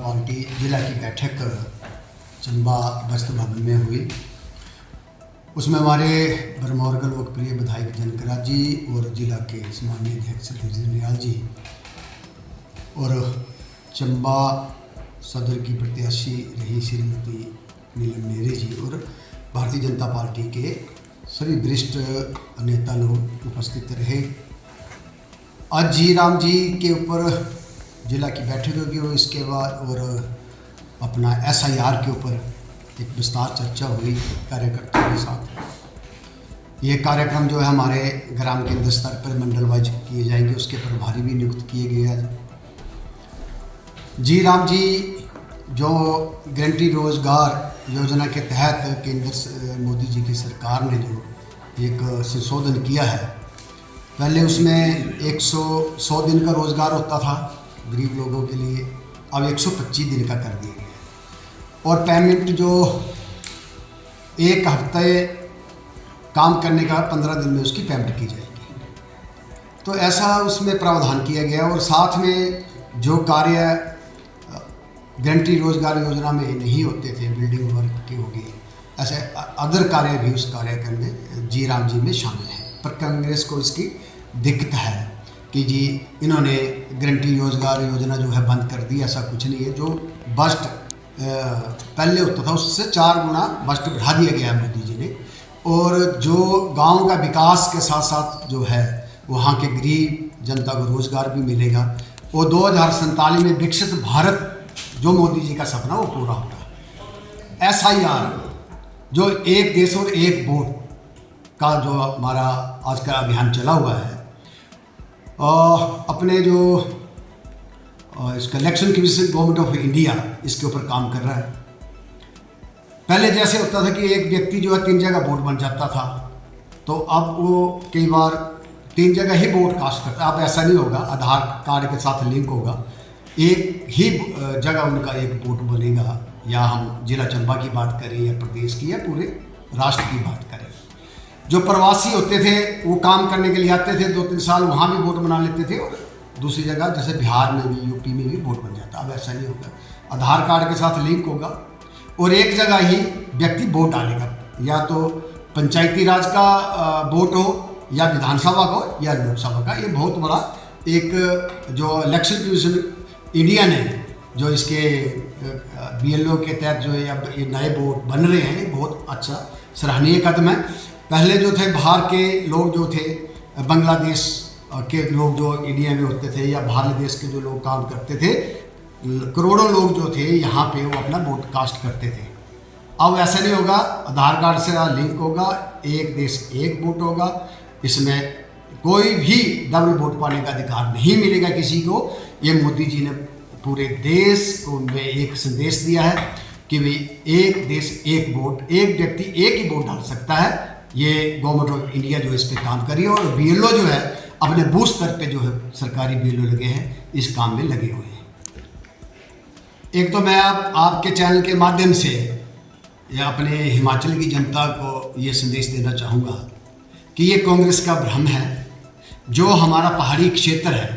Party जिला की बैठक चंबा बस्त भवन में हुई। उसमें हमारे भरमौर के लोकप्रिय विधायक जनकराज जी और जिला के सम्मानीय अध्यक्ष नियाल जी और चंबा सदर की प्रत्याशी रही श्रीमती नीलम नेहरे जी और भारतीय जनता पार्टी के सभी वरिष्ठ नेता लोग उपस्थित रहे। आज जी राम जी के ऊपर जिला की बैठक होगी और इसके बाद और अपना SIR के ऊपर एक विस्तार चर्चा हुई कार्यकर्ताओं के साथ। ये कार्यक्रम जो है हमारे ग्राम केंद्र स्तर पर मंडल वाइज किए जाएंगे, उसके प्रभारी भी नियुक्त किए गए हैं। जी राम जी जो गारंटी रोजगार योजना के तहत केंद्र मोदी जी की सरकार ने जो एक संशोधन किया है, पहले उसमें 100 दिन का रोज़गार होता था गरीब लोगों के लिए, अब 125 दिन का कर दिया गया और पेमेंट जो एक हफ्ते काम करने का 15 दिन में उसकी पेमेंट की जाएगी। तो ऐसा उसमें प्रावधान किया गया और साथ में जो कार्य गारंटी रोजगार योजना में नहीं होते थे, बिल्डिंग वर्क के हो गए, ऐसे अदर कार्य भी उस कार्यक्रम में जी राम जी में शामिल हैं। पर कांग्रेस को इसकी दिक्कत है कि जी इन्होंने गारंटी रोजगार योजना जो है बंद कर दी। ऐसा कुछ नहीं है। जो बजट पहले होता था उससे 4 गुना बजट बढ़ा दिया गया है मोदी जी ने। और जो गांव का विकास के साथ साथ जो है वहाँ के गरीब जनता को रोज़गार भी मिलेगा। वो 2047 में विकसित भारत जो मोदी जी का सपना वो पूरा होगा। SIR जो एक देश और एक वोट का जो हमारा आज का अभियान चला हुआ है, अपने जो इसका election commission government of India इसके ऊपर काम कर रहा है। पहले जैसे होता था कि एक व्यक्ति जो है 3 जगह वोट बन जाता था, तो अब वो कई बार 3 जगह ही वोट कास्ट करता है। अब ऐसा नहीं होगा, आधार कार्ड के साथ लिंक होगा, एक ही जगह उनका एक वोट बनेगा। या हम जिला चंबा की बात करें या प्रदेश की या पूरे राष्ट्र की बात करें। जो प्रवासी होते थे वो काम करने के लिए आते थे, 2-3 साल वहाँ भी वोट बना लेते थे और दूसरी जगह जैसे बिहार में भी UP में भी वोट बन जाता। अब ऐसा नहीं होगा, आधार कार्ड के साथ लिंक होगा और एक जगह ही व्यक्ति वोट डालेगा। या तो पंचायती राज का वोट हो या विधानसभा का हो या लोकसभा का। ये बहुत बड़ा एक जो इलेक्शन कमीशन इंडिया ने जो इसके BLO के तहत जो है अब ये नए वोट बन रहे हैं, ये बहुत अच्छा सराहनीय कदम है। पहले जो थे बाहर के लोग जो थे, बांग्लादेश के लोग जो इंडिया में होते थे या बाहर देश के जो लोग काम करते थे, करोड़ों लोग जो थे यहाँ पे वो अपना वोट कास्ट करते थे। अब ऐसा नहीं होगा, आधार कार्ड से लिंक होगा, एक देश एक वोट होगा। इसमें कोई भी डबल वोट पाने का अधिकार नहीं मिलेगा किसी को। ये मोदी जी ने पूरे देश को में एक संदेश दिया है कि भाई एक देश एक वोट, एक व्यक्ति एक ही वोट डाल सकता है। ये गवर्नमेंट ऑफ इंडिया जो इस पे काम कर रही है और BLO जो है अपने बूथ स्तर पे जो है सरकारी BLO लगे हैं, इस काम में लगे हुए हैं। एक तो मैं आपके चैनल के माध्यम से या अपने हिमाचल की जनता को ये संदेश देना चाहूँगा कि ये कांग्रेस का भ्रम है। जो हमारा पहाड़ी क्षेत्र है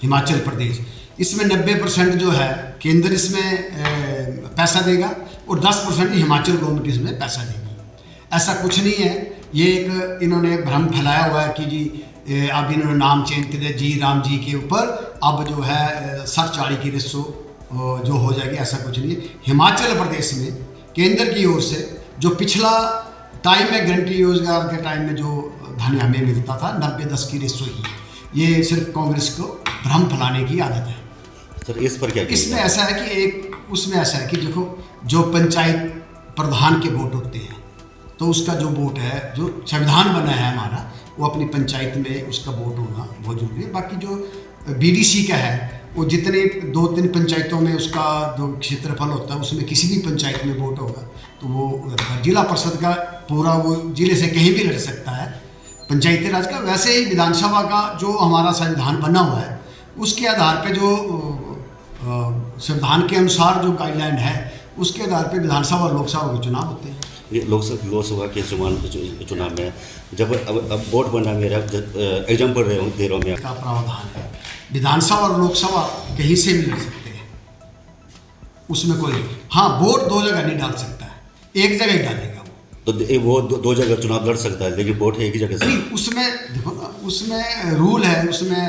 हिमाचल प्रदेश, इसमें 90% जो है केंद्र इसमें पैसा देगा और 10% हिमाचल गवर्नमेंट इसमें पैसा देगी। ऐसा कुछ नहीं है। ये एक इन्होंने भ्रम फैलाया हुआ है कि जी अब इन्होंने नाम चेंज कर दिया जी राम जी के ऊपर, अब जो है 60-40 की रेशो जो हो जाएगी। ऐसा कुछ नहीं है। हिमाचल प्रदेश में केंद्र की ओर से जो पिछला टाइम में गारंटी रोजगार के टाइम में जो धन हमें मिलता था 90-10 की रेशो ही है। ये सिर्फ कांग्रेस को भ्रम फैलाने की आदत है। सर इस पर क्या इसमें ऐसा है कि उसमें ऐसा है कि देखो जो पंचायत प्रधान के वोट होते हैं, तो उसका जो वोट है, जो संविधान बना है हमारा, वो अपनी पंचायत में उसका वोट होना बहुत जरूरी है। बाकी जो BDC का है वो जितने 2-3 पंचायतों में उसका जो क्षेत्रफल होता है उसमें किसी भी पंचायत में वोट होगा तो वो जिला परिषद का पूरा वो जिले से कहीं भी लड़ सकता है पंचायती राज का। वैसे ही विधानसभा का जो हमारा संविधान बना हुआ है उसके आधार पे जो संविधान के अनुसार जो गाइडलाइन है उसके आधार पे विधानसभा और लोकसभा के चुनाव होते हैं। ये लोकसभा के चुनाव में जब अब वोट बना मेरा एग्जाम्पल दे रहा हूँ मैं का प्रावधान है, विधानसभा और लोकसभा कहीं से भी लड़ सकते हैं। उसमें कोई, हाँ वोट दो जगह नहीं डाल सकता है, एक जगह ही डालेगा वो। तो वो दो जगह चुनाव लड़ सकता है, लेकिन वोट है एक ही जगह से। नहीं, उसमें देखो ना, उसमें रूल है, उसमें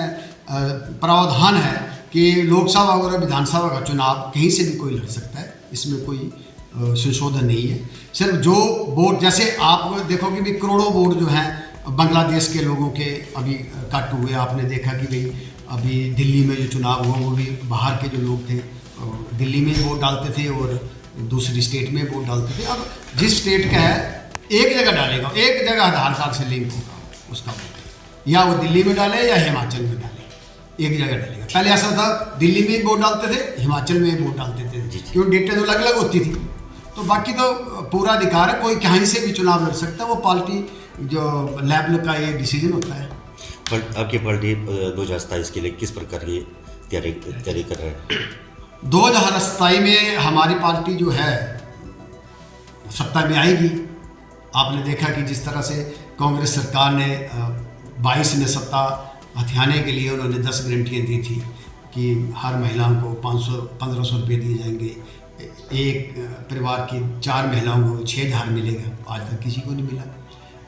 प्रावधान है कि लोकसभा और विधानसभा का चुनाव कहीं से भी कोई लड़ सकता है, इसमें कोई संशोधन नहीं है। सिर्फ जो वोट, जैसे आप देखोगे भी करोड़ों वोट जो हैं बांग्लादेश के लोगों के अभी कट हुए। आपने देखा कि भाई अभी दिल्ली में जो चुनाव हुआ वो भी बाहर के जो लोग थे दिल्ली में वोट डालते थे और दूसरी स्टेट में वोट डालते थे। अब जिस स्टेट का है एक जगह डालेगा, एक जगह आधार कार्ड से लिंक होगा उसका वोट, या वो दिल्ली में डाले या हिमाचल में डाले, एक जगह डालेगा। पहले ऐसा था, दिल्ली में वोट डालते थे, हिमाचल में वोट डालते थे, क्योंकि डेटें तो अलग अलग होती थी। तो बाकी तो पूरा अधिकार है, कोई कहीं से भी चुनाव लड़ सकता है, वो पार्टी जो लेवल का ये डिसीजन होता है। पर आपकी पार्टी 2027 के लिए किस प्रकार की तैयारी कर रहा है? 2027 में हमारी पार्टी जो है सत्ता में आएगी। आपने देखा कि जिस तरह से कांग्रेस सरकार ने 22 में सत्ता हथियाने के लिए उन्होंने 10 गारंटियाँ दी थी कि हर महिलाओं को 1500 रुपये दिए जाएंगे, एक परिवार की 4 महिलाओं को 6000 मिलेगा, आज तक किसी को नहीं मिला।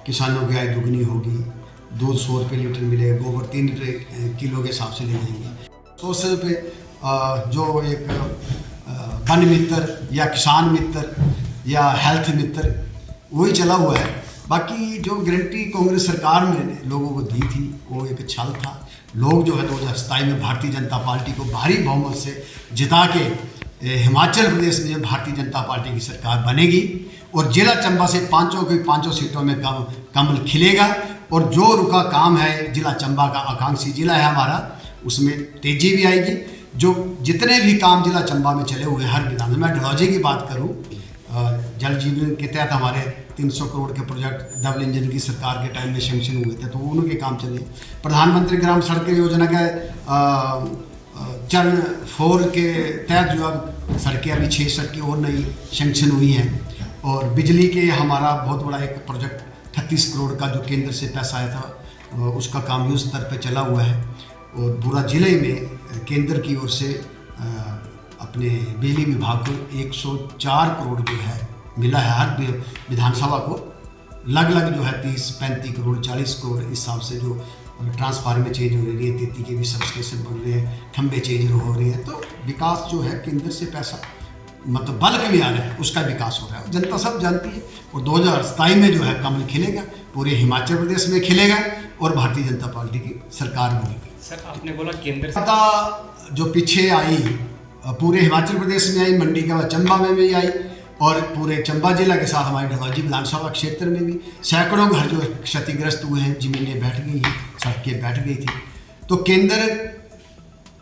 किसानों की आय दुगनी होगी, दूध 100 रुपये लीटर मिलेगा, गोबर 3 रुपये किलो के हिसाब से ले जाएंगे। 100 से रुपये जो एक वन मित्र या किसान मित्र या हेल्थ मित्र वही चला हुआ है। बाकी जो गारंटी कांग्रेस सरकार ने लोगों को दी थी वो एक छल था। लोग जो है 2027 में भारतीय जनता पार्टी को भारी बहुमत से जिता के हिमाचल प्रदेश में भारतीय जनता पार्टी की सरकार बनेगी और जिला चंबा से पाँचों सीटों में कमल खिलेगा। और जो रुका काम है, जिला चंबा का आकांक्षी जिला है हमारा, उसमें तेजी भी आएगी। जो जितने भी काम जिला चंबा में चले हुए हर विधान, मैं डलहौजी की बात करूं, जल जीवन के तहत हमारे 300 करोड़ के प्रोजेक्ट डबल इंजन की सरकार के टाइम में सेंक्शन हुए थे, तो उनके काम चले। प्रधानमंत्री ग्राम सड़क योजना के चरण 4 के तहत जो अब सड़कें, अभी 6 सड़कें और नई सेंक्शन हुई हैं। और बिजली के हमारा बहुत बड़ा एक प्रोजेक्ट 38 करोड़ का जो केंद्र से पैसा आया था, उसका काम युद्ध स्तर पर चला हुआ है। और पूरा जिले में केंद्र की ओर से अपने बिजली विभाग को 104 करोड़ जो है मिला है। हर विधानसभा को अलग जो है 30-35 करोड़ 40 करोड़ इस हिसाब से जो ट्रांसफार्मर चेंज हो रही है, 33 के भी सबस्टेशन बन रहे हैं, खंभे चेंज हो रहे हैं। तो विकास जो है केंद्र से पैसा मतलब बल्क में आ रहा है, उसका विकास हो रहा है, जनता सब जानती है। और 2027 में जो है कमल खिलेगा, पूरे हिमाचल प्रदेश में खिलेगा और भारतीय जनता पार्टी की सरकार बनेगी। सर, आपने बोला केंद्र से सत्ता जो पीछे आई पूरे हिमाचल प्रदेश में आई, मंडी के बाद चंबा में भी आई और पूरे चंबा जिला के साथ हमारे डलहौजी विधानसभा क्षेत्र में भी सैकड़ों घर जो क्षतिग्रस्त हुए हैं, ज़मीनें बैठ गई हैं, सड़कें बैठ गई थी। तो केंद्र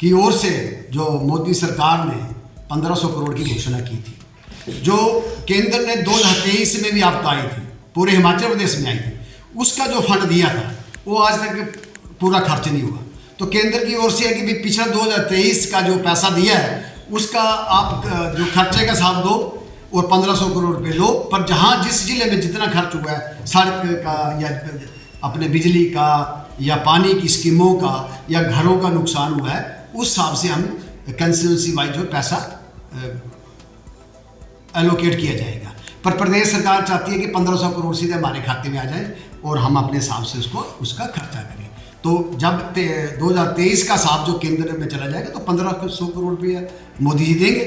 की ओर से जो मोदी सरकार ने 1500 करोड़ की घोषणा की थी, जो केंद्र ने 2023 में भी आपदा आई थी, पूरे हिमाचल प्रदेश में आई थी, उसका जो फंड दिया था वो आज तक पूरा खर्च नहीं हुआ। तो केंद्र की ओर से है कि भी पिछला 2023 का जो पैसा दिया है उसका आप जो खर्चे का हिसाब दो और 1500 करोड़ रुपये लो, पर जहाँ जिस जिले में जितना खर्च हुआ है, सड़क का या अपने बिजली का या पानी की स्कीमों का या घरों का नुकसान हुआ है, उस हिसाब से हम कंस्टिट्यूंसी वाइज जो पैसा एलोकेट किया जाएगा। पर प्रदेश सरकार चाहती है कि 1500 करोड़ सीधे हमारे खाते में आ जाए और हम अपने हिसाब से उसका खर्चा करें। तो जब 2023 का हिसाब जो केंद्र में चला जाएगा तो 1500 करोड़ रुपये मोदी जी देंगे